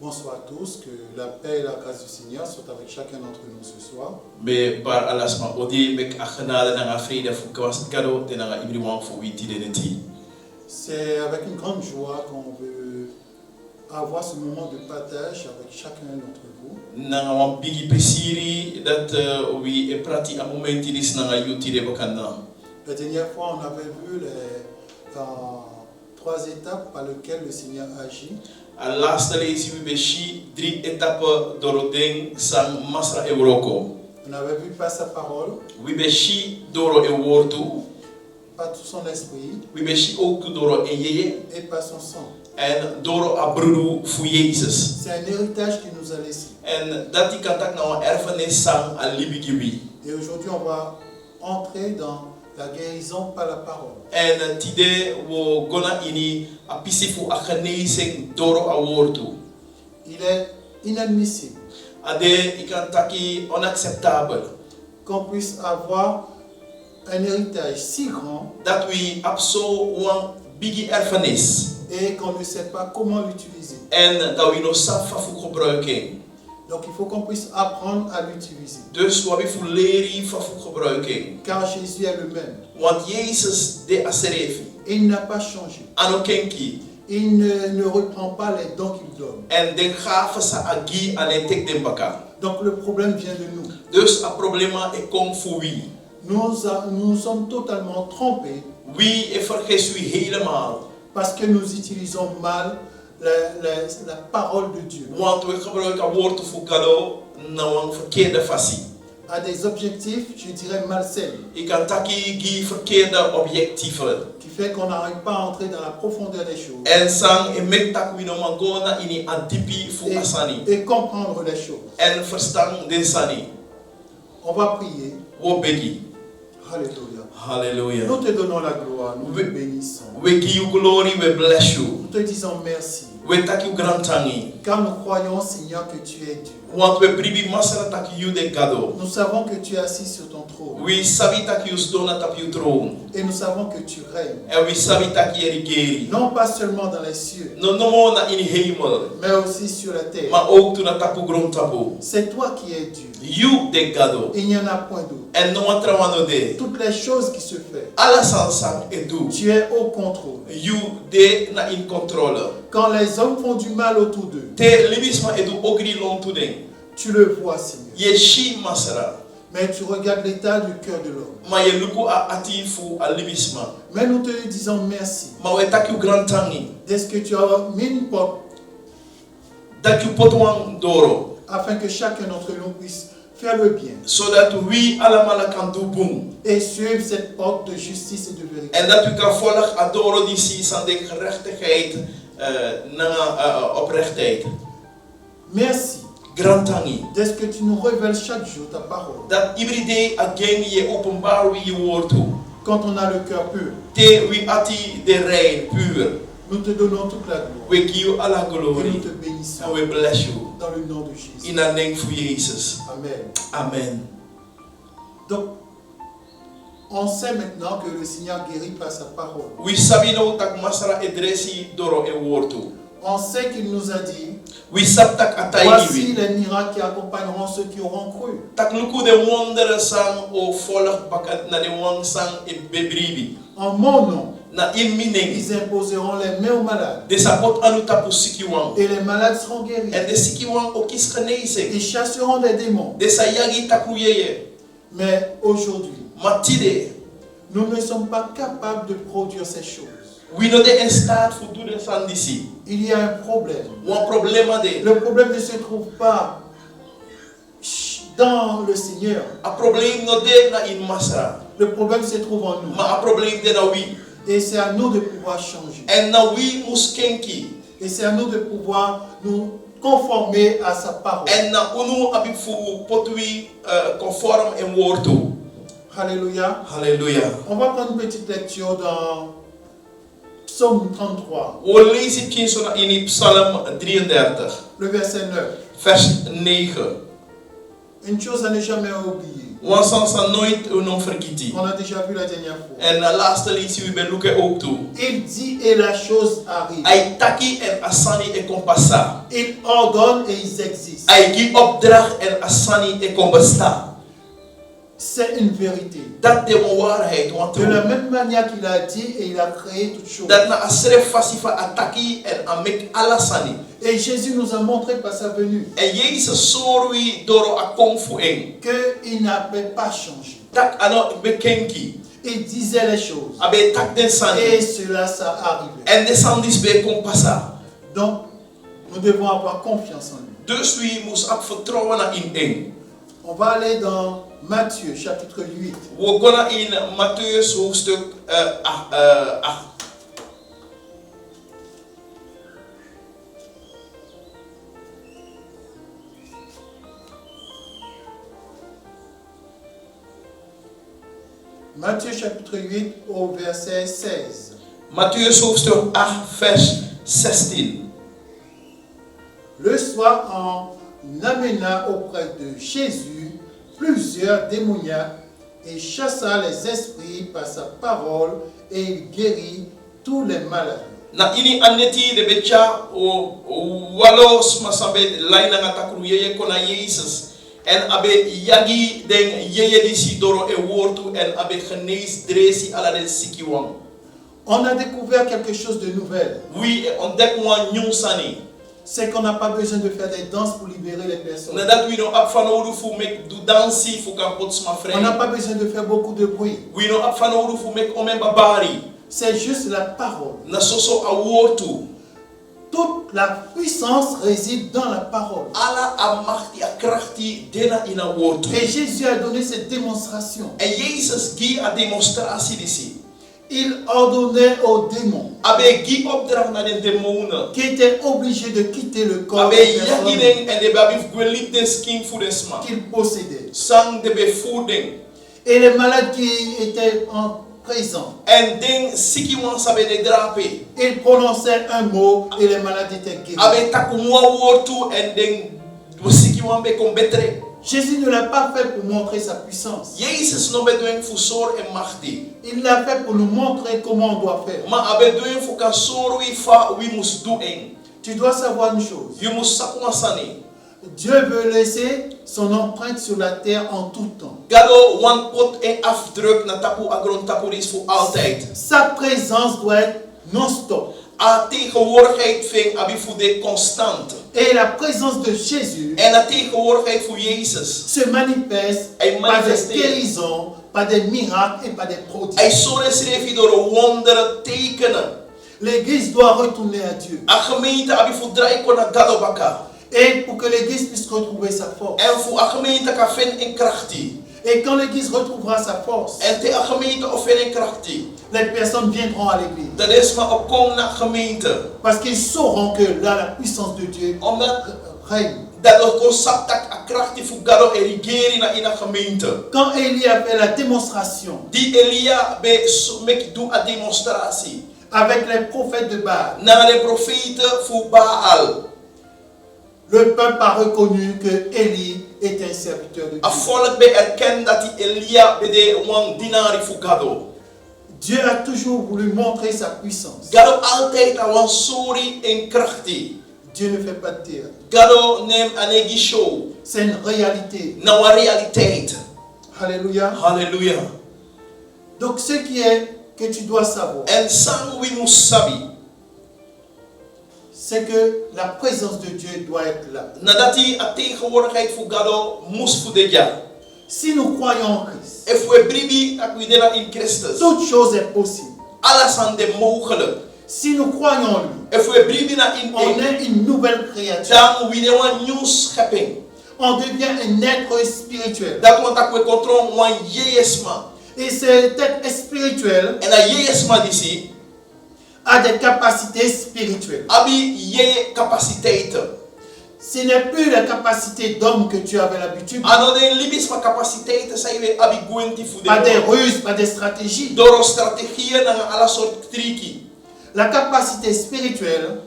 Bonsoir à tous, que la paix et la grâce du Seigneur soient avec chacun d'entre nous ce soir. C'est avec une grande joie qu'on veut avoir ce moment de partage avec chacun d'entre vous. La dernière fois, on avait vu les 3 étapes par lesquelles le Seigneur agit. On avait vu par sa parole, par tout son esprit et par son sang. C'est un héritage qu'il nous a laissé. Et aujourd'hui, on va entrer dans la guérison par la parole. Il est inadmissible qu'on puisse avoir un héritage si grand et qu'on ne sait pas comment l'utiliser. Donc il faut qu'on puisse apprendre à l'utiliser. Car Jésus est le même. Et il n'a pas changé. Il ne reprend pas les dons qu'il donne. Donc le problème vient de nous. Nous sommes totalement trompés parce que nous utilisons mal la parole de Dieu à des objectifs, je dirais, malsains, qui fait qu'on n'arrive pas à entrer dans la profondeur des choses et comprendre les choses. On va prier. Alléluia. Hallelujah. Nous te donnons la gloire, nous te bénissons. We give you glory, we bless you. Nous te disons merci. We thank you grand tangi. Car nous croyons, Seigneur, que tu es Dieu. Want we bribi masara tak you de gado. Nous savons que tu es assis sur ton trône. We sabi tak you stona tap you throne. Et nous savons que tu règnes. And we sabi tak yerigeri. Non pas seulement dans les cieux, No mo na in hemel. mais aussi sur la terre. Ma ook tu na tapu grand tapu. C'est toi qui es Dieu. You de gado. Il n'y en a point d'autre. And no one trawano de. Toutes les choses qui se font, Ala sansang edu. tu es au contrôle. You de na in control. Quand les hommes font du mal autour d'eux, Te libisma edu ogri long to den. tu le vois, Seigneur. Yeshi masara. Mais tu regardes l'état du cœur de l'homme. Ma yeluku a atifu a libisma. Mais nous te disons merci. Ma we tak you grand tangi. Dès que tu as mis une porte Dat you potwang doro. afin que chacun d'entre nous puisse faire le bien So that we alamala can do boom. et suivre cette porte de justice et de vérité. En dat u kan volgen adoro die zie aan de gerechtigheid na oprechtheid. Merci. Grand tangi. Dès que tu nous révèles chaque jour ta parole. Dat iedere day again je openbaar wie je woord toe. Quand on a le cœur pur, Te wie ati de rein puur. nous te donnons toute la gloire. We give you alla Et nous glory. te bénissons And we bless you. dans le nom de Jésus. In the name of Jesus. Amen. Amen. Donc, on sait maintenant que le Seigneur guérit par sa parole. We sabi no tak masara edresi doro e woord toe. On sait qu'il nous a dit, We sab tak atai voici giwi. les miracles qui accompagneront ceux qui auront cru. Tak luku de wonderen sang o volg bakat na de wang sang e bebribi. En mon nom, Na in mining. ils imposeront les mains aux malades. De sapot anu tapu siki wang. Et les malades seront guéris. En de siki wang o kis genezen. Ils chasseront des démons. De sa yagi taku yeye. Mais aujourd'hui, Matide. nous ne sommes pas capables de produire ces choses. We no de in staat voor doen van disi. Il y a un problème. Wan problema de. Le problème ne se trouve pas dans le Seigneur. A probleem no de na in masra. Le problème se trouve en nous. Ma a probleem de na wi. Et c'est à nous de pouvoir changer. En na wi mus kenki. Et c'est à nous de pouvoir nous conformer à sa parole. En na unu abi fu potwi conform en woord toe. Alléluia. Halleluja. On va prendre une petite lecture dans Psaume 33, We lezen het zo in Psalm 33, le verset 9. vers 9. Une chose à ne jamais oublier. Want zal ze nooit vergeten. On a déjà vu la dernière fois. En de laatste liedje we belukken ook toe. Il dit et la chose arrive. Hij taki en asani e kompasa. Il ordonne et ils existent. Hij geeft opdracht en asani e kombesta. C'est une vérité. Dat de waarheid. Want De la même manière qu'il a dit et il a créé toutes choses. dat na asere fasifa ataki en amek alasani. Et Jésus nous a montré par sa venue En Jezus sorwi doro a konfu en. qu'il n'avait pas changé. Tak ano bekenki. Il disait les choses. Abe tak den Et sani. cela, ça arrivait. En de sandis be kompasa. Donc, nous devons avoir confiance en lui. Dus wie moest op vertrouwen na in en. On va aller dans Matthieu, chapitre 8. We gaan in Matthäus hoofdstuk 8. Matthieu, chapitre 8, au verset 16. Matthäus hoofdstuk 8, vers 16. Le soir, on amena auprès de Jésus plusieurs démoniaques et chassa les esprits par sa parole et il guérit tous les malades. Na ini aneti de becha o walos masabe laina ngatakru yeye kona Jesus en abe yagi den yeye disi doro e wortu en abe genees dresi ala den sikiwang. On a découvert quelque chose de nouvel. Oui, ontdek wan nyungsani. C'est qu'on n'a pas besoin de faire des danses pour libérer les personnes. Nadat we no apfano fu make du dansi fu kan pots ma On friend. n'a pas besoin de faire beaucoup de bruit. We no apfano fu make omen babari. C'est juste la parole. Na soso a wortu. Toute la puissance réside dans la parole. Ala amachti a krachti dena ina wortu. Et Jésus a donné cette démonstration. En Jezus gi a demonstratie disi. Il ordonnait aux démons Abe gi opdracht na den demonen. qui étaient obligés de quitter le corps Abe des personnes yaginen en de babi gwelip den skin fu desma. qu'ils possédaient. Sang de be fooding. Et les malades qui étaient en présent, En den siki wan sabe de drape. ils prononçaient un mot et les malades étaient guéris. Abe takumwa wortu en den siki wan be kombetre. Jésus ne l'a pas fait pour montrer sa puissance. Jezus no be doen fu sor en machti. Il l'a fait pour nous montrer comment on doit faire. Ma abe doen fu ka sor wi fa wi mus du en. Tu dois savoir une chose. You mus sakwa sani. Dieu veut laisser son empreinte sur la terre en tout temps. Gado wan pot en afdruk na tapu agron tapu is fu altijd. Sa présence doit être non-stop. A tegenwoordigheid ving abi fu de constant. Et la présence de Jésus En a tegenwoordigheid voor Jezus. se manifeste Hij par des manifesteert. guérisons, par des miracles et par des Hij prodiges. schreef door wonderen tekenen. L'Église doit retourner à Dieu. A gemeente abi fu draai kon na gado baka. Et pour que l'Église puisse retrouver sa force. En fu a gemeente ka fen en krachti. Et quand l'Église retrouvera sa force, En te a gemeente of fen en krachti. les personnes viendront à l'Église. Dat is maar op kom na gemeente. Parce qu'ils sauront que là, la puissance de Dieu Omdat règne. dat er kon saptak a krachti fu gado e rigeri na ina gemeente. Quand Élie a fait la démonstration Die Elia be mek do a demonstratie. avec les prophètes de Baal, Na de profeten fu Baal. le peuple a reconnu que Élie était un serviteur de A Dieu. volk be erkend dat die Elia be de wan dinari fu gado. Dieu a toujours voulu montrer sa puissance. Gado altijd a wan sori en krachti. Dieu ne fait pas de théâtre. Gado neem anegi show. C'est une réalité. Na wan realiteit. Alléluia. Halleluja. Donc ce qui est que tu dois savoir, En sang wi musabi. c'est que la présence de Dieu doit être là. Nadat a tegenwoordigheid fu gado mus fu de ja. Si nous croyons en Christ, If we bribi dat we dena in Christus. toute chose est possible. Alles aan de mogelijk. Si nous croyons en lui, If we bribi na in on est une nouvelle créature. dan we de wan nieuw schepping. On devient un être spirituel. Dat want dat we controle wan jeesma. Et cet être spirituel En a jeesma disi. a des capacités spirituelles. Abi je capaciteiten. Ce n'est plus la capacité d'homme que tu avais l'habitude. Ano de libis ma capaciteiten zijn we abi gwenti fu Pas des de. ruses, pas des stratégies. Doro strategieën na ala soort triki. La capacité spirituelle,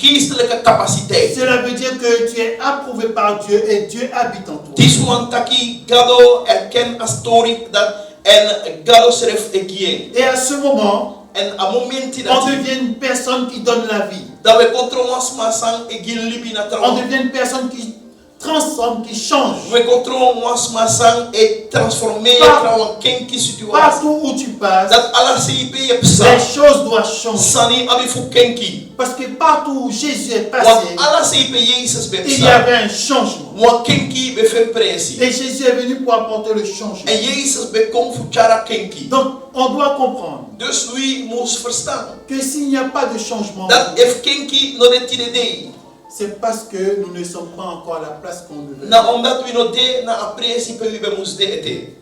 geestelijke capaciteit. Cela veut dire que tu es approuvé par Dieu et Dieu habite en toi. Tiswan taki gado erken astori dat en gado seref ekien. Et à ce moment, En a momenti on dat devient une personne qui donne la vie. dat we controlons masang egil libi na On traum. devient une personne qui transforme, qui change. We controlons masang et transformer Par- traum kenki situation. Partout où tu passes, Dat ala CIP les psa. choses doivent changer. Sani abi fu kenki. Parce que partout où Jésus est Wat passé, ala CIP Jesus be il y psa. avait un changement. Wa kenki be fe presi. Et Jésus est venu pour apporter le changement. En Jesus be kom fu chara kenki. Donc, on doit comprendre Dus we moest verstaan que s'il n'y a pas de changement, dat if kenki no de tidei. c'est parce que nous ne sommes pas encore à la place qu'on devait. Na omdat we no de na apresi pe we be moest de ete.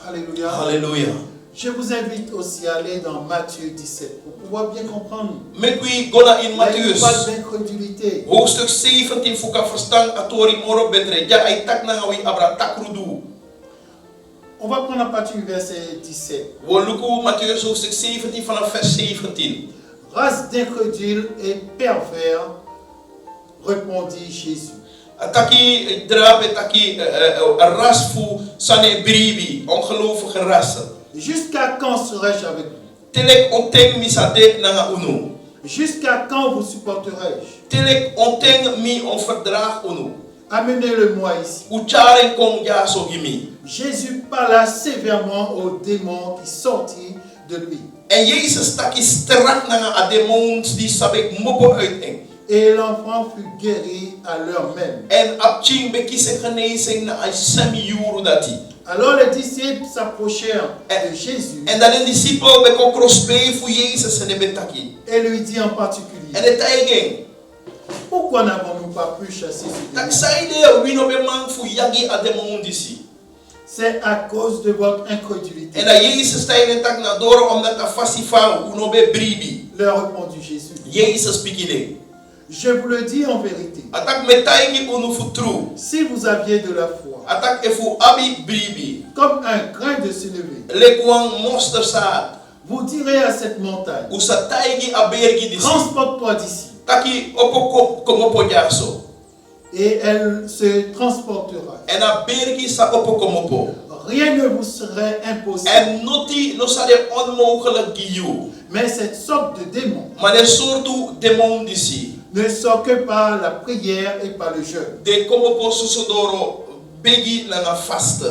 Alléluia. Hallelujah. Je vous invite aussi à aller dans Matthieu 17 pour pouvoir bien comprendre. Make we go na in Il n'y a Mattheus. pas d'incrédulité. Hoofdstuk 17 fuka verstaan atori moro betre. Ja ay tak na ngawi abra takrudu. On va prendre à partir du verset 17. Woluku Mattheus hoofdstuk 17 vanaf vers 17. Race d'incrédules et pervers, répondit Jésus. Ataki drap etaki rasfu sane bribi ongelovige rassen. Jusqu'à quand serai-je avec vous? Telek onteng misate nanga unu. Jusqu'à quand vous supporterai-je? Telek onteng mi on verdraag unu. Amenez-le-moi ici. Ucharen kong ja so gimi. Jésus parla sévèrement au démon qui sortit de lui. En Jezus taki strak nanga a demons die sabek mopo uiteng. Et l'enfant fut guéri à l'heure même. En apching bekise genezing na ay semi yuru dati. Alors les disciples s'approchèrent de Jésus En dan een discipel beko crossbee fu Jezus en de betaki. et lui dit en particulier, En de taigeng. pourquoi n'avons-nous pas pu chasser ce Tak démon? saide wino be man fu yagi a demon disi. C'est à cause de votre incrédulité. En dat Jezus taide tak na doro omdat a fasifa uno be bribi. Leur répondit Jésus. Jezus pikide. Je vous le dis en vérité, Atak metaigi unu fu true. si vous aviez de la foi, Atak efu abi bribi. comme un grain de sénévé, Lekwang monstersaad. vous direz à cette montagne, Usa taigi a bergi disi. transporte-toi d'ici, Taki opo komopo jaso. et elle se transportera. En a bergi sa opo komopo. Rien ne vous serait impossible. En noti no sa de onmogelijk giyu. Mais cette sorte de démon Maar de soortu demon disi. ne sort que par la prière et par le jeûne. De komopo susodoro begi na nga faste.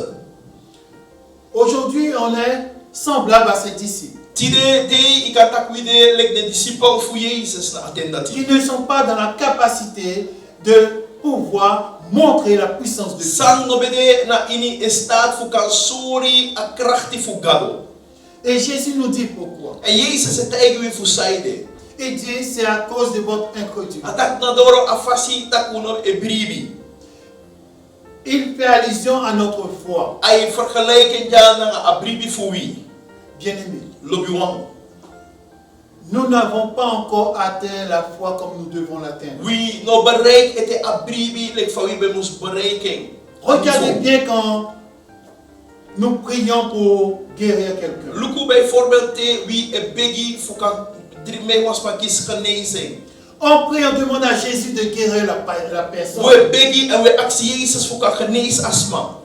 Aujourd'hui, on est semblable à ces disciples Tide de ikatakwide lek de disciple fu Jezus na atendati. qui ne sont pas dans la capacité de pouvoir montrer la puissance de Dieu. Sang no bede na ini staat fu kan suri a krachti fu gado. Et Jésus nous dit pourquoi. En Jezus het eigen fu saide. Il dit, c'est à cause de votre incrédulité. Atak na doro afasi takuno e bribi. Il fait allusion à notre foi. Ay vergelijken ja na a bribi fu wi. Bien-aimés, Lobiwang. nous n'avons pas encore atteint la foi comme nous devons l'atteindre. We no bereik ete a bribi lek fa wi be mus bereiken. Regardez bien quand nous prions pour guérir quelqu'un. Luku bijvoorbeeld te wie e begi fu kan drime was ma kis genezing. On prie, on demande à Jésus de guérir la personne. We begi en we actie Jezus fu kan genees asma.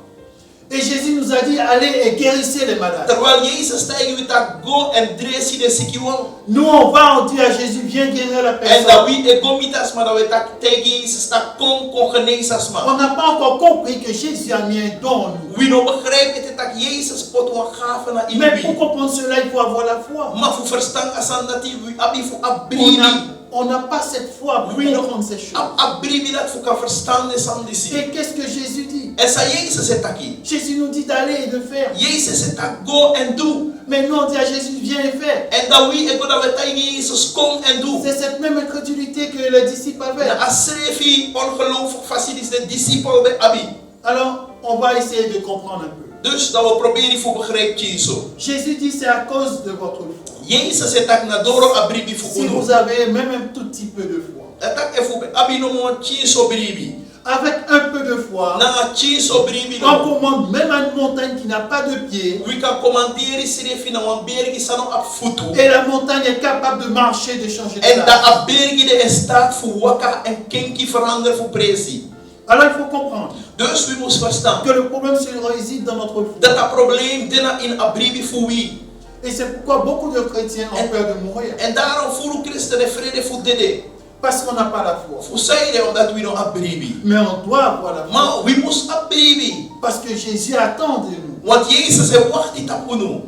Et Jésus nous a dit, allez et guérissez les malades. Terwijl Jezus tegen we tak go en dresi de sikiwang. Nous, on va, on dit à Jésus, viens guérir la En dat personne. we e gomit asma dat we tak tegen Jezus tak kon genees asma. On n'a pas encore compris que Jésus a mis un don en nous. We no begrijp ete tak Jezus pot wa gaven na Mais ibi. pour comprendre cela, il faut avoir la foi. Ma fu verstand asan dat we abi fu abribi. On n'a pas cette foi pour Oui, non. comprendre ces choses. Abribi dat fu kan verstand is disi. Et qu'est-ce que Jésus dit? En sa Jezus het taki. Jésus nous dit d'aller et de faire. Jezus het tak go en do. Mais nous, on dit à Jésus, viens et fais. En dat we ego dat we tegen Jezus kom en do. C'est cette même incrédulité que les disciples avaient. Na asrefi ongelooflijk fasidis de discipel be abi. Alors, on va essayer de comprendre un peu. Dus dat we proberen fu begrijp Jesu. Jésus dit, c'est à cause de votre foi. Jezus het tak na doro abribi fu Si unu. vous avez même un tout petit peu de foi, Het tak e fu be abi no mo Jesu bribi. Avec un peu de foi, Na chi sobribi on no. commande même à une montagne qui n'a pas de pied. We can commander sire fina wan bergi sano ap futu. Et la montagne est capable de marcher, de changer de En da place. ap bergi de staat fu waka en kenki verander fu presi. Alors il faut comprendre Dus we moest verstaan que le problème se réside dans notre foi. dat dat probleem dina in abribi fu wi. Et c'est pourquoi beaucoup de chrétiens ont peur de mourir. En daarom voelen christenen vrede fu dede. Parce qu'on n'a pas la foi. Fu saide omdat we no abribi. Mais on doit avoir la foi. Maar we moest abribi. Parce que Jésus attend de nous. Want Jezus hij wacht niet op ons.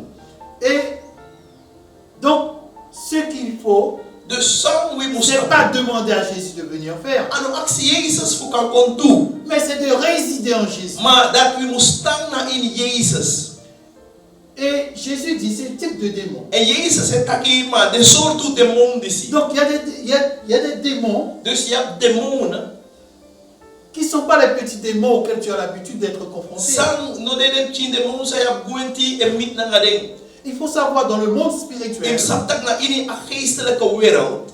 Et donc, ce qu'il faut, Dus samen we ce moest n'est pas demander à Jésus de venir faire, aan actie Jezus voor kan kon doen. mais c'est de résider en Jésus. Maar dat we moest staan in Jezus. Et Jésus dit c'est le type de démon. En Jezus heeft taki maar de soort demon disi. Donc il y a des démons Dus je hebt demonen. qui ne sont pas les petits démons auxquels tu as l'habitude d'être confronté. Sang no de dem chin demon sa yap guenti en mit na ngadeng. Il faut savoir, dans le monde En spirituel, saptak na ini a geestelijke wereld.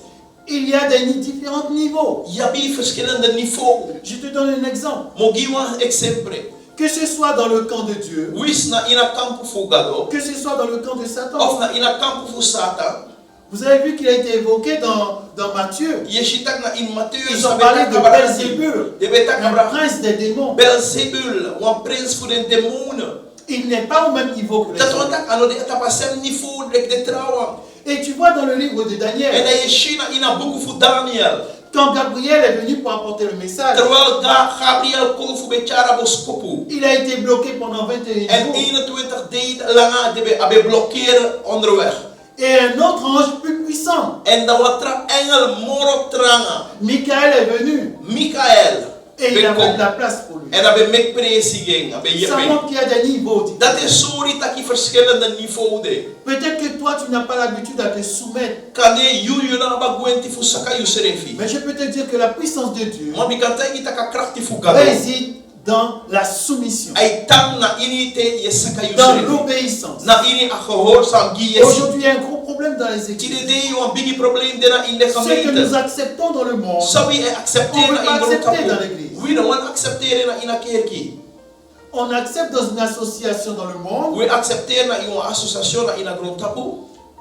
il y a des différents niveaux. Je hebt verschillende niveaus. Je te donne un exemple. Mogiwa exemple. Que ce soit dans le camp de Dieu, Wis na ina kampu fugado. que ce soit dans le camp de Of Satan. na ina kampu fu Satan. Vous avez vu qu'il a été évoqué dans Matthieu. Yeshitak na in Matthew Ils ont parlé de Belzébul, de betak un abra prince des démons. Belzebul, wan prins voor den demonen. Il n'est pas au même niveau que les Dat autres. want ano de tapasem niveau de trawa. Et tu vois dans le livre de En Daniel, da yeshina ina buku fu Daniel. quand Gabriel est venu pour apporter le message, Terwijl Gabriel kon fu bechara boskopu. il a été bloqué pendant 21 En jours. 21 dagen langa de abe blokkeren onderweg. Et un autre ange plus puissant, En dan watra engel moro tranga. Michael, est venu. Michael. Et il a Bekom. fait de la place pour lui. En abe mek presiging, abe Ça yepe. montre qu'il y a des niveaux. Dat is sorry taki verschillende niveau de. Peut-être que toi, tu n'as pas l'habitude à te soumettre. Kane yu na ba gwenti fu saka yu serefi. Mais je peux te dire que la puissance de Dieu Maar bikanta kita ka krachti fu gado. réside dans la soumission, Ay tam na ini te ye saka yu dans serefi. l'obéissance. Na ini a gehoorzaam gi yes. Aujourd'hui, il y a un gros problème dans les églises. Tide de yu een bigi probleem dena in de Ce que nous gemeente. acceptons dans le monde, Sabi e accepteren On veut pas in de accepter dans kapo. l'église. We don't want accepteren na in a kerki. on accepte dans une association dans le monde We accepteren na in een association na in a grond tapu.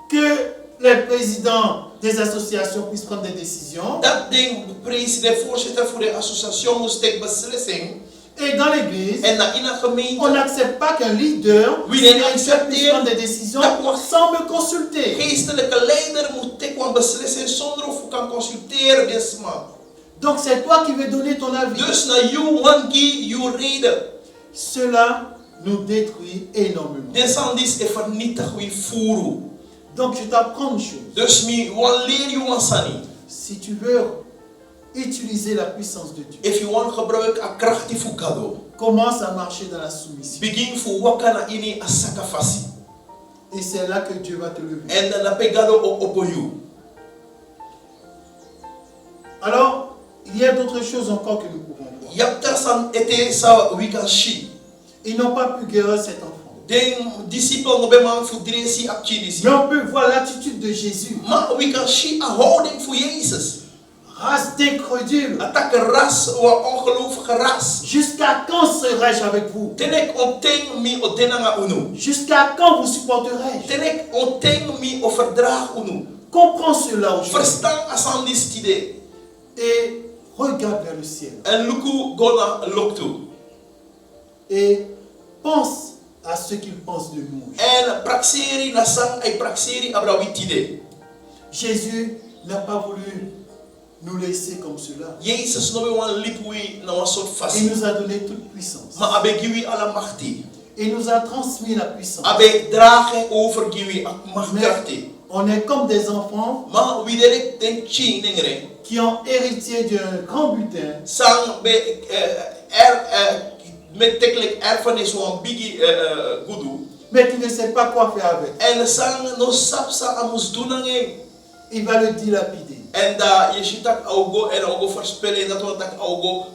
que les présidents des associations puissent prendre des décisions. Dat ding president voorzitter voor de association moest take beslissing. Et dans l'église, En na in a on gemeente. n'accepte pas qu'un leader Oui, spirituel accepter puisse prendre des décisions dat mag- sans me consulter. Geestelijke leider moet take een beslissing zonder of u kan consulteren desma. Donc c'est toi qui veux donner ton avis. Dus na you one gi you reden. Cela nous détruit énormément. Descendis e vernietig wie furu. Donc je t'apprends une chose. Dus mi wan leer you wan sani. Si tu veux utiliser la puissance de Dieu, If you wan gebruik a krachti fu kado. commence à marcher dans la soumission. Begin fu waka na ini a saka fasi. Et c'est là que Dieu va te lever. En dan na pegado o opo you. Alors, il y a d'autres choses encore que nous pouvons voir. Yap tersan ete sa weekend shi. Ils n'ont pas pu guérir cet enfant. Den disciple no be man fu dresi ap chidisi. Mais on peut voir l'attitude de Jésus. Ma weekend shi a houding fu Jezus. Race d'incrédule. Attack ras wa ongelovige ras. Jusqu'à quand serai-je avec vous? Tenek onteng mi o denanga unu. Jusqu'à quand vous supporterai-je? Tenek onteng mi o verdraag unu. Comprends cela aujourd'hui. Verstaan asandis tide. Et regarde vers le ciel. En luku gona loktu. Et pense à ce qu'ils pensent de nous. En praxeri na sang ay praxeri abrawi tide. Jésus n'a pas voulu nous laisser comme cela. Jezus no be wan lipui na wan soort Il fasi. nous a donné toute puissance. Ma abe giwi ala machti. Il nous a transmis la puissance. Abe drage over giwi ak Mais machti. on est comme des enfants Ma widerek den chi nengre. qui ont hérité d'un grand butin, Sang be met teklik erfenis wan bigi gudu. mais qui ne sait pas quoi faire avec. En sang no sapsa amus dunangeng. Il va le dilapider. En da je ziet dat augo en augo verspillen dat we dat augo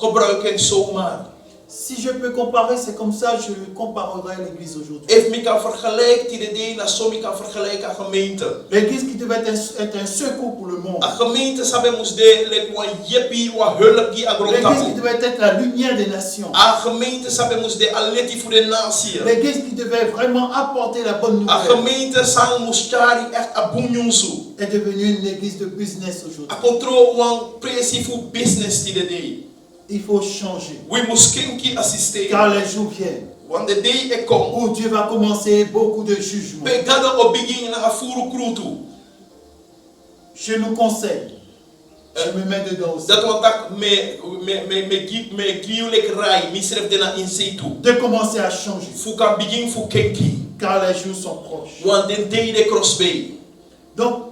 gebruiken zomaar. Si je peux comparer, c'est comme ça je comparerai l'église aujourd'hui. If me kan vergelijken die idee, na so me kan vergelijken a gemeente. L'église qui devait être un secours pour le monde. A gemeente sabe moes de like wan yepi wa hulp die agro L'église qui tapu. devait être la lumière des nations. A gemeente sabe moes de aleti voor de natie. L'église qui devait vraiment apporter la bonne A nouvelle gemeente sang moes chari echt a bunyunsu. est devenue une église de business aujourd'hui. A control wan presifu business die idee. Il faut changer. We moes kinki assisteren. Car les jours viennent Want de day e kom. où Dieu va commencer beaucoup de jugements. Pegada o begin na furu krutu. Je nous conseille, je me mets dedans aussi, Dat want tak me giu lek rai misref de na inseitu. de commencer à changer. Fu kan begin fu kenki. Car les jours sont proches. Want de day de crossbay. Donc,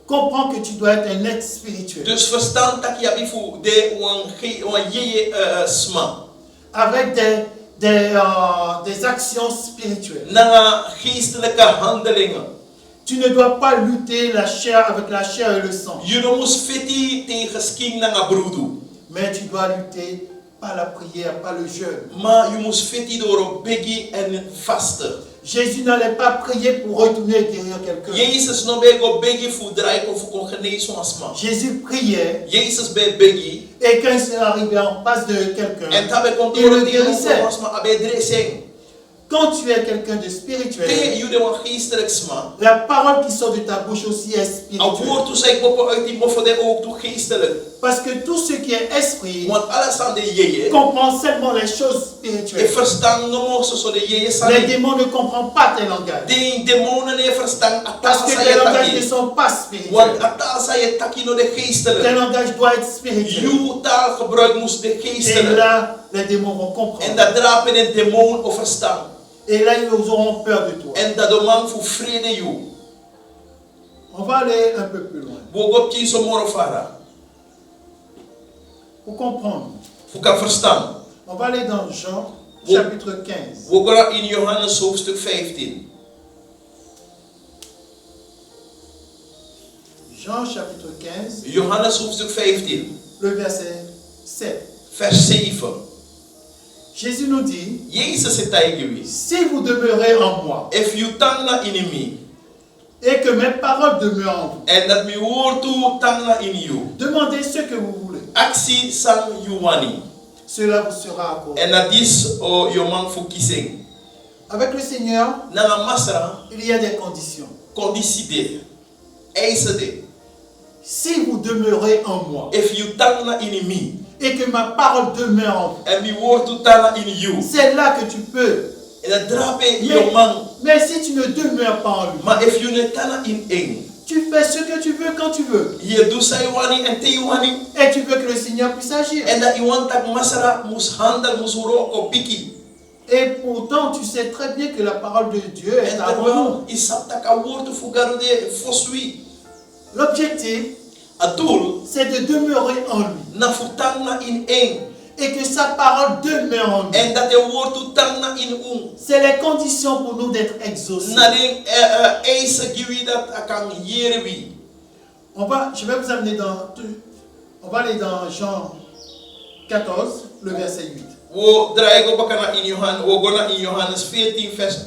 comprends que tu dois être un être spirituel. Dus verstand tak je abi fu de wan yeye sma. Avec des actions spirituelles. Na geestelijke handelingen. Tu ne dois pas lutter la chair avec la chair et le sang. Je moest fiti tegen sking na brudu. Mais tu dois lutter par la prière, par le jeûne. Maar je moest fiti door begi en vasten. Jésus n'allait pas prier pour retourner et guérir quelqu'un. Jezus no be go begi fu draai of kon genezen asma. Jésus priait Jezus be begi. et quand il arrivait en face de quelqu'un, En tabe kon il le door die guérissait. asma abe dressing. Quand tu es quelqu'un de Te spirituel, jude wan geestelijk sma. la parole qui sort de ta bouche aussi est Al spirituelle. woord toe zei poppen uit die moffen de ook toe geestelijk. Parce que tout ce qui est esprit Want alles aan de jeje. comprend seulement les choses Ik spirituelles. verstaan no mo so de jeje Les sani. démons ne comprennent pas tes langages. De demonen ne verstaan Parce que atasa tes je langages ne taki. sont pas Want spirituels. atasa je taki no de Tes geestelijk. langages doivent être spirituels. Uw taalgebruik moest de Et geestelijk. là, les démons vont En comprendre. dat drapen een demon of verstaan. Et là, ils auront peur de toi. En dat de man voor vrede you. On va aller un peu plus loin. Bogopti so morofara. Pour comprendre, Voor kan verstaan. on va aller dans Jean chapitre 15. We gaan in Johannes hoofdstuk 15. Jean chapitre 15, Johannes hoofdstuk 15. le verset 7. Vers 7. Jésus nous dit, Jezus het hij geweest. si vous demeurez en moi If you tanga in me. et que mes paroles demeurent en vous, En dat mi woord toe tanga in you. demandez ce que vous voulez. Actie sang you wani. Cela vous sera accordé. En dat is o yo man voor kissing. Avec le Seigneur, Nanga masra. il y a des conditions. Conditie de. Eisen de. Si vous demeurez en moi If you tanga in me. et que ma parole demeure en vous, En mi woord toe tanga in you. c'est là que tu peux. En dat drape yo man. Mais si tu ne demeures pas en lui, Maar if you ne tanga in eng. tu fais ce que tu veux quand tu veux. Je doet zij wani en te wani. Et tu veux que le Seigneur puisse agir. En dat iemand tak masara mus handel mus roko piki. Et pourtant, tu sais très bien que la parole de Dieu est En avant nous. terwijl isap tak a woord te fugaro de fosui. L'objectif, A doel c'est de demeurer en lui. na futang na in eng. Et que sa parole demeure en nous. En dat de woord toe tang na in C'est les conditions pour nous d'être exaucés. na den eisen giwi dat akan yerewi. Je vais vous amener on va aller dans Jean 14, le verset 8. Wo draai go bakana in Johannes, wo gona in Johannes 14 vers 8.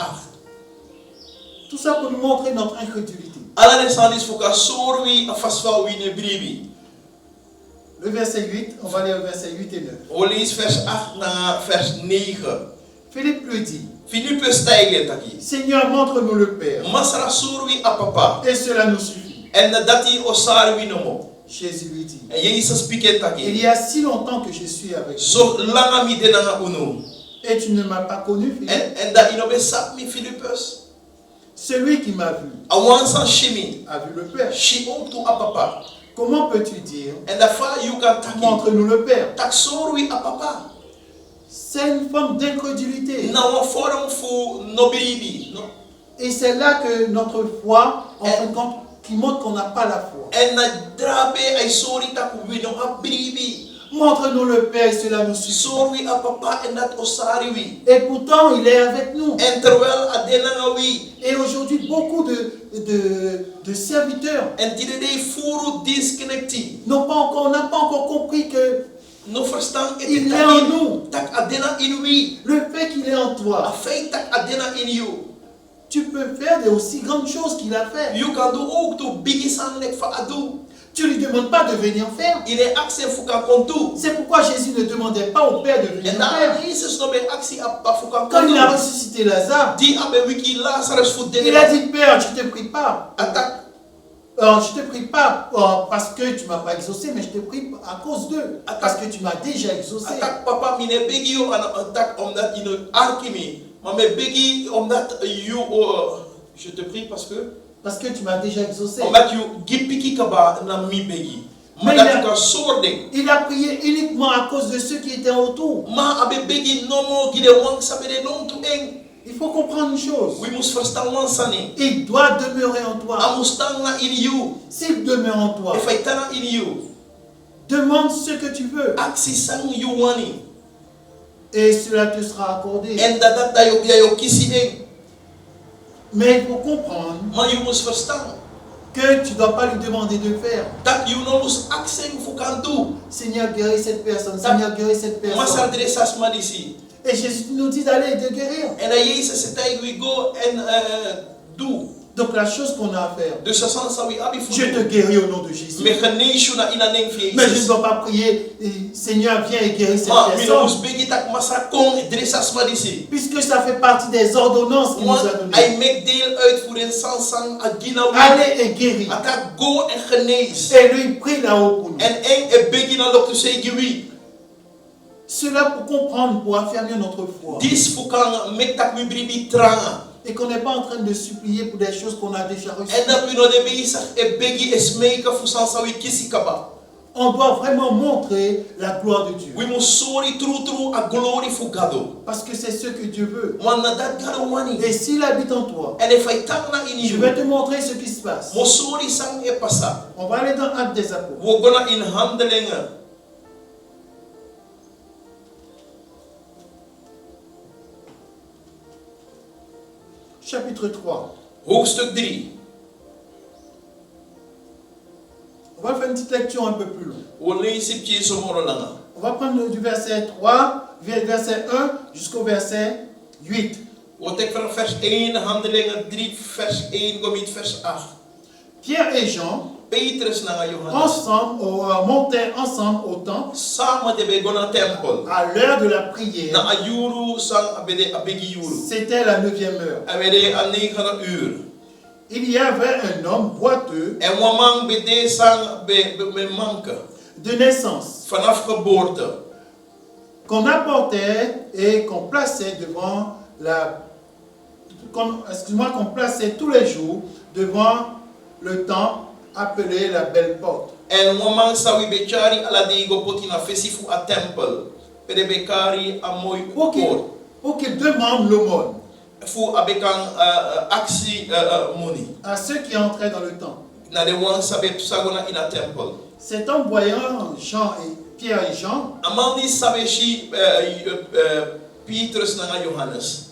Tout ça pour nous montrer notre incrédulité. Ala de sandis fuka sorwi afaswa wi ne bribi. Le verset 8, on va aller au verset 8 et 9. O lees vers 8 na vers 9. Philippe lui dit, Philippe stijgen taki. Seigneur, montre-nous le Père. Masra surwi a papa. Et cela nous suffit. En dati osar wi no mo. Jésus lui dit, En Jezus piket il taki. y a si longtemps que je suis avec toi. So langa mi de na uno. Et tu ne m'as pas connu, Philippe. En da inobe sap mi Philippus. Celui qui m'a vu Awan san shimi. a vu le Père. Shi om tu a papa. Comment peux-tu dire, En da fa you kan taki. montre-nous le Père? Tak surwi a papa. C'est une forme d'incrédulité. Na wa forum fu no bribi. No. Et c'est là que notre foi, en fin de compte, qui montre qu'on n'a pas la foi. En na drape ay sori taku wi no a bribi. Montre-nous le Père et cela nous suffit. Surwi a papa en dat osari wi. Et pourtant, il est avec nous. En terwijl a denanga wi. Et aujourd'hui, beaucoup de serviteurs En tide de furu disconnecti. n'a pas encore compris que No verstaan het Il est en nous. tak adena in we. Le fait qu'il est en A toi, feit tak adena in you. tu peux faire de aussi grandes choses qu'il a fait. You kan do ook to bigi san lek fa adu. Tu ne lui demandes pas de venir faire. Ine akse fuka kontu. C'est pourquoi Jésus ne demandait pas au Père de venir En daar faire. Jesus no be aksi apa fuka Quand il a kontu. ressuscité Lazare, Di abe wiki Lazarus fu il dene. a dit, Père, je ne te prie pas. Atak Je ne te prie pas parce que tu ne m'as pas exaucé, mais je te prie à cause d'eux. Parce que tu m'as déjà exaucé. atak papa mine begi yo an atak omdat ino arkimi. Maar me begi omdat you je te prie parce que Tu m'as déjà exaucé. omdat you gipiki kaba na mi begi. Mais Maar dat you kan soording. il a prié uniquement à cause de ceux qui étaient autour. Ma abe begi nomo gide wang sabede non tu eng. Il faut comprendre une chose. We must verstaan wan sani. Il doit demeurer en toi. Amustang na in you. S'il demeure en toi, If I tana in you. demande ce que tu veux Aksi sang you wani. et cela te sera accordé. En dat dayo biayo kisi eng. Mais il faut comprendre Maar you must verstaan. que tu ne dois pas lui demander de faire. Dat you no must akseng fukan do. Seigneur, guéris cette personne. Seigneur, guéris cette personne. Masar dresas madisi. Et Jésus nous dit d'aller et de guérir. En dat Jezus zei, we go en doe. Donc la chose qu'on a à faire, Dus dat zal zou je abi je te guéris au nom de Jésus. Me genees na ina neng Mais je ne Jezus. dois pas prier, Seigneur, viens et guéris cette Maar mi no personne. mus begi tak masa kong dresas madisi. Puisque ça fait partie des ordonnances qu'il nous a Want données. I make deel uit voor een sansang agina wi. Allez et guéris. Atak go en genees. Et lui prie là-haut pour nous. En eng e begi na lok to say giwi. Cela pour comprendre, pour affermir notre foi. Dis fukang mek tak wi bribi tranga. Et qu'on n'est pas en train de supplier pour des choses qu'on a déjà reçues. En dat we no de begi sak e begi esmeka fu sansa wi kisi kaba. On doit vraiment montrer la gloire de Dieu. We must sorry true a glory fu gado. Parce que c'est ce que Dieu veut. Want na dat gado wani. Et s'il habite en toi, En if I tang na in je you. vais te montrer ce qui se passe. Mo sorry sang e pasa. On va aller dans Actes des Apôtres. We gonna in handelingen. Chapitre 3. Hoofdstuk 3. On va faire une petite lecture un peu plus longue. We lezen het zo morgen. On va prendre du verset 3, verset 1 jusqu'au verset 8. We tekenen vers 1, handelingen 3, vers 1, kom met vers 8. Pierre et Jean Petrus na Johannes. montaient ensemble au temple Samen de begona tempel. à l'heure de la prière. Na ayuru sang abede abegi yuru. C'était la 9e heure. Abede a 9 uur. Il y avait un homme boiteux En wamang bede sang be manke. de naissance Vanaf geboorte. qu'on apportait et qu'on plaçait devant qu'on plaçait tous les jours devant le temple appelé la Belle Porte. En wamang sawi bechari ala de go potina fesifu a tempel. Pede bekari a mooi Pour poort. qu'il demande l'aumône Fu abekang aksi moni. à ceux qui entraient dans le temple. Na de wan sabe sagona ina temple. Cet homme voyant Pierre et Jean, Amandi sabe shi Petrus na Johannes.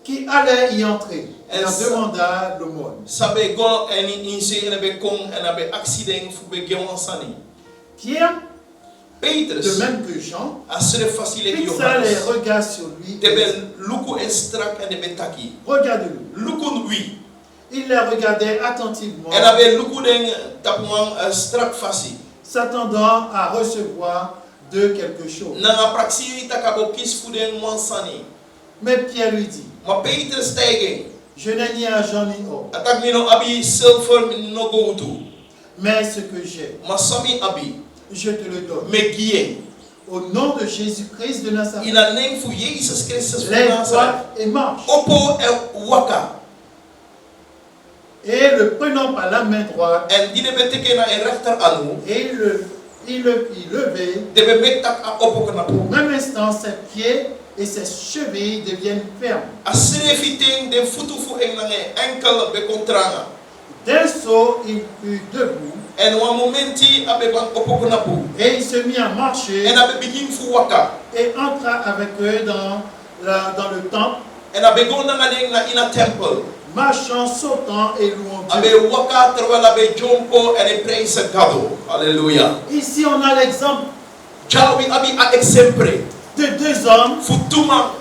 qui allaient y entrer, Et leur ça- demanda l'aumône. Sabe go en inse en be kong en be accident fu be gewan sani. Pierre, de Petrus même que Jean, asre facile fixa les Johannes. regards sur lui. De be luku en strak en be taki. Regarde-le. Luku wi. Il les regardait attentivement, En abe luku den tapwan strak fasi. s'attendant à recevoir d'eux quelque chose. Na praxi takabo kis fu den wan sani. Mais Pierre lui dit, Ma Petrus tege. je n'ai ni argent ni or, Atak mino abi silver no go to. mais ce que j'ai, Masami abi. je te le donne. Me gie. Au nom de Jésus-Christ de Nazareth, In a name for Jesus Christus van lève-toi Nazareth. et marche. Oppo en waka. Et le prenant par la main droite, En die de beteke na en rechter anu. et il le fit lever. De be metak a oppo knapu. Au même instant, ses pieds et ses chevilles deviennent fermes. A srefiting de futu fu en nange enkel be kontranga. D'un saut, il fut debout En wa momenti abe ban oppo knapu. et il se mit à marcher En abe begin fu waka. et entra avec eux dans le temple, En abe go na ngang na ina temple. marchant, sautant et louant Dieu. Abe waka terwijl abe jompo en e praise gado. Hallelujah. Ici, on a l'exemple Jawi abi a exemple. de deux hommes Futuma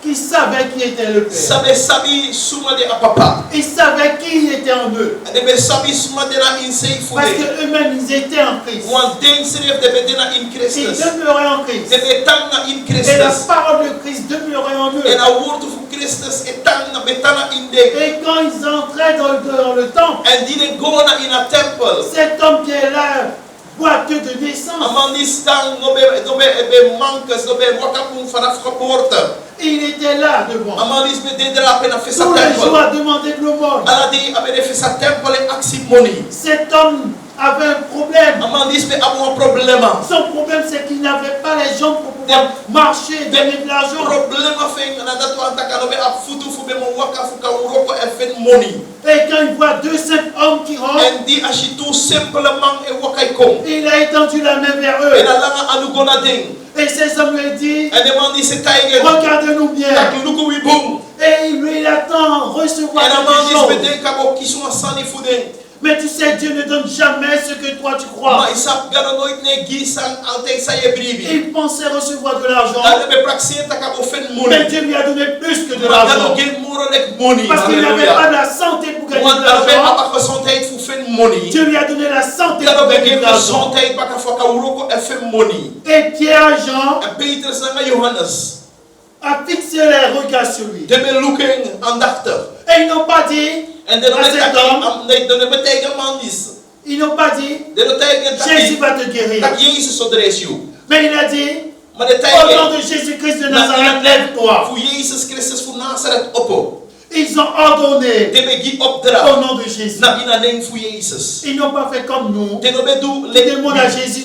qui savaient qui était le Père. sabe sabi suma de apapa. Ils savaient qui était en eux. Debe sabi suma de na insei Parce fude. qu'eux-mêmes, ils étaient en Christ. Wan ding seref debe dena in Ils Christus. demeuraient en Christ. Debe tanga in Et la Christus. parole de Christ demeurait en eux. En a woord fu Christus etanga betana in de. Et quand ils entraient dans le temple, En dine gona in a temple. cet homme qui est là, boiteux de naissance, Amandis tang nobe ebe mankas nobe wakapun fanaf porta. il était là devant. Amandis be dedra pena fesa Tous les jours temple. à demander de l'aumône. Aladi abede fesa temple aksi money. Cet homme avait un problème. Amandis be abu un problema. Son problème, c'est qu'il n'avait pas les jambes pour pouvoir marcher, gagner de l'argent. Problema fe na datu antaka nobe a futu fu be mo waka fu ka uroko e fen money. Et quand il voit deux simples hommes qui rentrent, En di ashitu simplement e wakai kom. il a étendu la main vers En eux. alanga anu gona ding. Et ces hommes lui ont dit, En demandi se kaigen. regardez-nous bien. Tak luku wi boom. Et lui, il attend recevoir En quelque amandis chose. be de kabo kisuma sani fuden. Mais tu sais, Dieu ne donne jamais ce que toi tu crois. Ma isap gana noit ne gisan alte sa ye bribi. Il pensait recevoir de l'argent, Dade be praxie takabo fen mais money. Dieu lui a donné plus que de Ma l'argent. gano gen muro lek money. Parce qu'il n'avait pas la santé pour gagner Wan de darabe l'argent. apa santai fu fen money. Dieu lui a donné la santé Gano pour be gagner gen de l'argent. santai baka faka uroko e fen money. Et Pierre et Jean Peter sanga Johannes. a fixé les regards sur lui. Debe looking andakter. Et ils n'ont pas dit, En de no À cet homme. de betega mandis. ils n'ont pas dit, De no tega Jésus taki. va te guérir. Tak Jesus odres you. Mais il a dit, Ma de au nom tega. de Jésus-Christ de Nazareth, lève-toi. Fu Jesus Christus fu Nazareth oppo. Ils ont ordonné Debe gi au opdra. nom de Jésus. Na ina neng fu Jesus. Ils n'ont pas fait comme nous. De no bedu Ils demandent à Jésus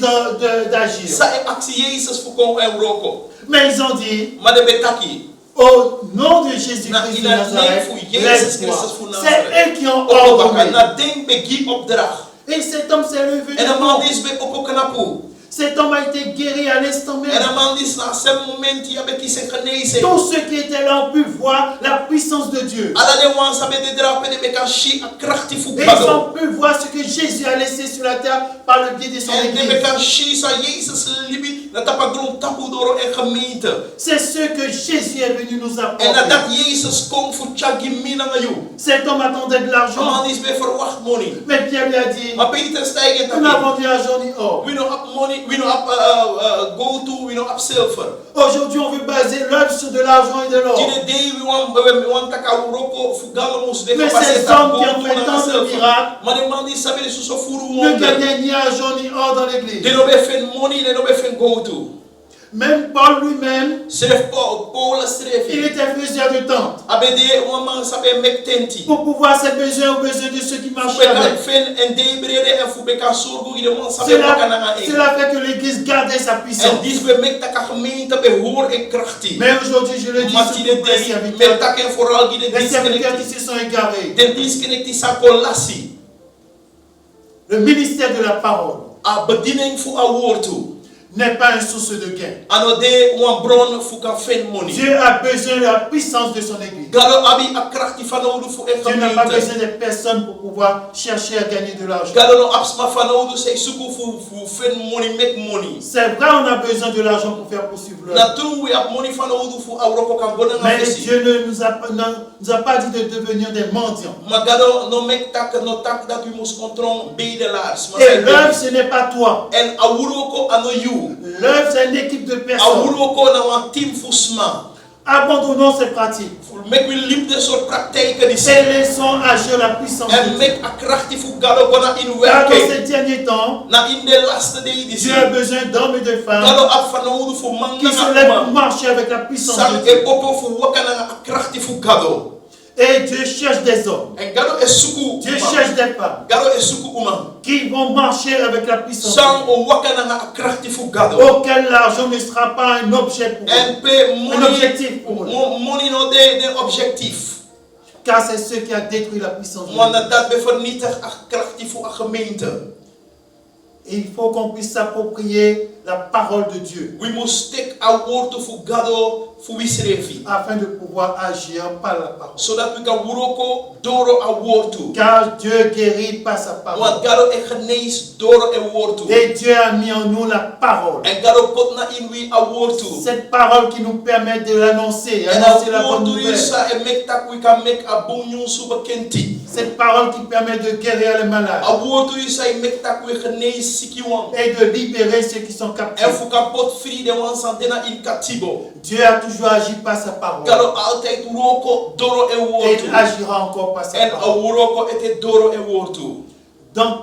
d'agir. Sa e aksi Jesus fu kon Euroko. Mais ils ont dit, Ma de betaki. au nom de Jésus-Christ de Il a Nazareth, né pour Jésus lève-toi. Christ pour C'est Nazareth. eux qui ont Oppo baka ordonné. na deng be gi opdra. Et cet homme s'est levé. En debout. amandis be oppo kanapu. Cet homme a été guéri à l'instant même. En amandis na sem momenti abe ki se kneise. Tous ceux qui étaient là ont pu voir la puissance de Dieu. Ala de wan sabe de drape de beka shi a krachti fu Et ils kado. ont pu voir ce que Jésus a laissé sur la terre par le biais de son En de église. beka shi sa Jesus libi na tapa grom tapu doro e gemeente. C'est ce que Jésus est venu nous En apporter. na dat Jesus kom fu chagi mina ngayu. Cet homme attendait de l'argent. Amandis be verwacht money. Mais Pierre lui a dit, Ma Peter stijgen nous n'avons ni argent ni or. We no up money, we no up go to, we no up silver. Aujourd'hui, on veut baser l'œuvre sur de l'argent et de l'or. Tine day we want taka uroko fugalo mus de Mais kapase ces ta hommes qui go ont to fait na tant de silver. miracles Mane mandi sabe su so furu ne wonde. gagnaient ni argent ni or dans l'église. De no be fen money, de no be fen go to. Même Paul lui-même, Sef Paul il strefi. était faiseur de tente Abede waman sabe mek tenti. pour pouvoir ses besoins aux besoins de ceux qui marchaient Fubeka avec. fen en de brede en fubeka sorgo ide mon sabe wakana nga e. Cela fait que l'église gardait sa En puissance. dis be mek taka gemeente be hoor e krachti. Mais aujourd'hui, je le dis, Mati de surtout pour les day, serviteurs, me taken foral gide les serviteurs qui disconnecti. se sont égarés. Den disconnecti sa kolasi. Le ministère de la parole A bediening fu a woortu. n'est pas une source de gain. Ano de wan bron fu ka fen money. Dieu a besoin de la puissance de son église. Galo abi a krachti fanawdu fu e Dieu n'a pas gemeente. besoin de personnes pour pouvoir chercher à gagner de l'argent. Galo no absma fanawdu say suku fu fen money make money. C'est vrai, on a besoin de l'argent pour faire poursuivre l'œuvre. Na true we have money fanawdu fu awroko ka gona nga Mais fesi. Dieu ne nous a pas dit de devenir des mendiants. Ma galo no make tak no tak that we must control bedelaars. Et l'œuvre, ce n'est pas toi. En awuroko ano you. L'œuvre, c'est une équipe de personnes. Awuroko na wan team fu sma. Abandonnons ces pratiques Fu make we live de soort praktijken die et zijn. laissons agir la puissance de En Dieu. make a krachti fu galo gona in Car dans werking. ces derniers temps, Na in de laatste day die Dieu a zijn. besoin d'hommes et de femmes Galo af fanawdu fu qui se manga lèvent na pour marcher avec la puissance de sang Dieu. e popo fu wakana a krachti fu galo. Et Dieu cherche des hommes. En galo e suku Dieu uma. cherche des femmes Galo e suku uma. qui vont marcher avec la puissance de Sang o wakana a krachti fu Dieu. galo. Auquel l'argent ne sera pas un objet pour eux. En pe Un money objectif pour eux. money no de objectief. Car c'est ce qui a détruit la puissance de Dieu. Want dat be vernietig a krachti fu a gemeente. Et il faut qu'on puisse s'approprier la parole de Dieu. We must take our word fu gado fuwisrefi. afin de pouvoir agir par la parole. So that we can wuroko doro a wortu. Car Dieu guérit par sa parole. Want garo e genees doro e wortu. Et Dieu a mis en nous la parole. En garo potna in we a wortu. Cette parole qui nous permet de l'annoncer, En annoncer la a bonne wortu nouvelle. isa e make tak we can make a bunyon suba kenti. Cette parole qui permet de guérir les malades A wortu isa e make tak we genees sikiwan. et de libérer ceux qui sont En captifs. fuka pot free de wan santena in katibo. Dieu a toujours agi par sa parole. Garo altijd wuroko doro e Et wortu. il agira encore par sa En a parole. wuroko ete doro e wortu. Donc,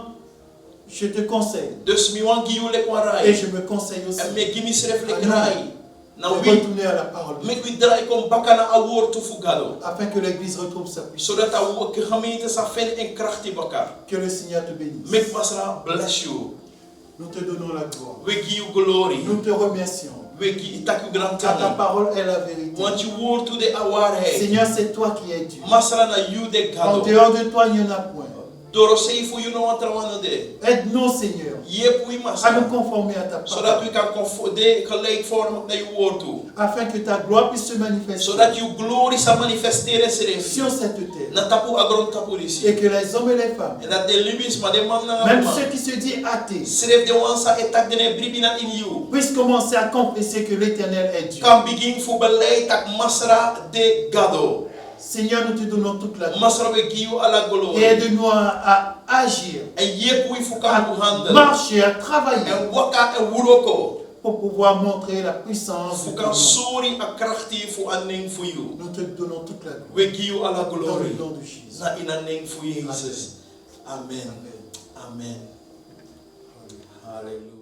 je te conseille, Dus mi wan giyu le kwa et rai. je me conseille aussi, En me gimis reflek Ah, rai. Na de wi. retourner à la parole de Make Dieu, we dry kom bakana a wortu fugalo. afin que l'Église retrouve sa puissance. Zodat a gemeente sa fen en krachti bakar. Que le Seigneur te bénisse. Make masra bless you. Nous te donnons la gloire. We give you glory. Nous te remercions. We give tak you grand Car ta tani. parole est la vérité. Want you word to the aware. Seigneur, c'est toi qui es Dieu. Masra na you de En gado. dehors de toi, il n'y en a point. Doro seifu you know what trawana de. Aide-nous, Seigneur, Yep we à nous masra. conformer à ta So that parole, we can confode gelijk vorm na you word to. afin que ta gloire puisse se manifester So that you glory sa manifestere serefi. sur cette terre, Na tapu agron tapu risi. et que les hommes et les femmes, And that the libis ma de man na même ma. ceux qui se disent athées, Seref de wansa etak de ne bribina in you. puissent commencer à confesser que l'Éternel est Dieu. Kan begin fu belay tak masra de gado. Seigneur, nous te donnons toute la gloire. Masra we give you ala Et glory. aide-nous à agir, En yep we fu à kan bu handle. marcher, à travailler En waka en wuroko. pour pouvoir montrer la puissance Fu de kan ton nom. suri a krachti fu aning fu you. Nous te donnons toute la gloire. We give you ala Dans glory. le nom de Jésus. Na inaning fu Jesus. Amen. Amen. Amen. Hallelujah.